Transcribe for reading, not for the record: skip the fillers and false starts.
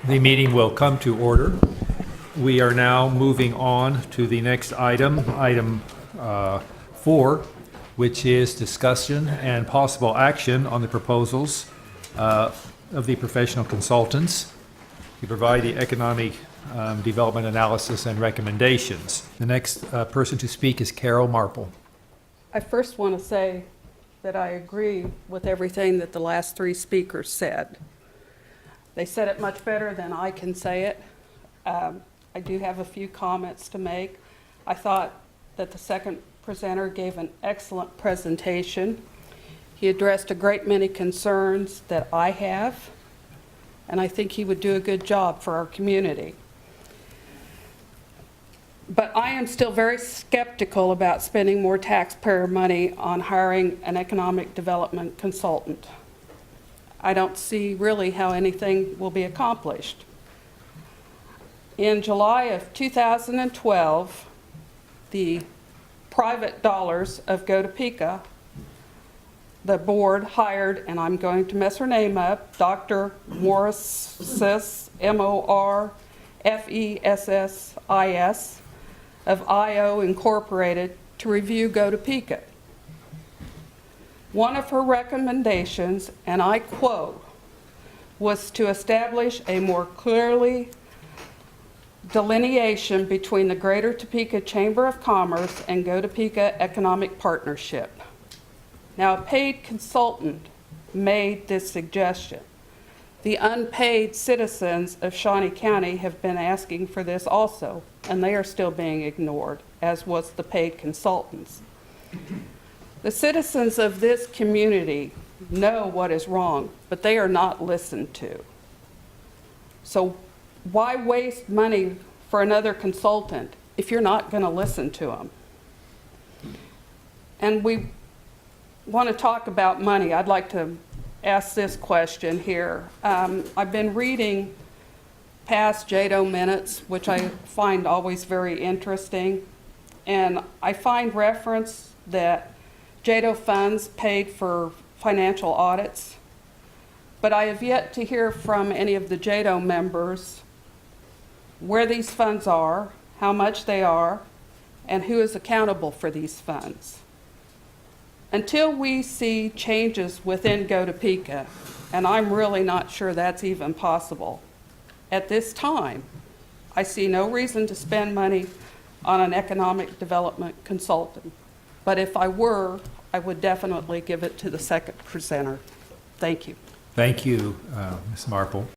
The meeting will come to order. We are now moving on to the next item, item 4, which is discussion and possible action on the proposals of the professional consultants to provide the economic development analysis and recommendations. The next person to speak is Carol Marple. I first want to say that I agree with everything that the last 3 speakers said. They said it much better than I can say it. I do have a few comments to make. I thought that the second presenter gave an excellent presentation. He addressed a great many concerns that I have, and I think he would do a good job for our community. But I am still very skeptical about spending more taxpayer money on hiring an economic development consultant. I don't see really how anything will be accomplished. In July of 2012, the private dollars of Topeka, the board hired, and I'm going to mess her name up, Dr. Morfessis, Morfessis, of IO Incorporated to review Topeka. One of her recommendations, and I quote, was to establish a more clearly delineation between the Greater Topeka Chamber of Commerce and Topeka Economic Partnership. Now, a paid consultant made this suggestion. The unpaid citizens of Shawnee County have been asking for this also, and they are still being ignored, as was the paid consultants. The citizens of this community know what is wrong, but they are not listened to. So why waste money for another consultant if you're not going to listen to them? And we want to talk about money. I'd like to ask this question here. I've been reading past JEDO minutes, which I find always very interesting, and I find reference that JEDO funds paid for financial audits, but I have yet to hear from any of the JEDO members where these funds are, how much they are, and who is accountable for these funds. Until we see changes within Topeka, and I'm really not sure that's even possible, at this time, I see no reason to spend money on an economic development consultant. But if I were, I would definitely give it to the second presenter. Thank you. Thank you, Ms. Marple.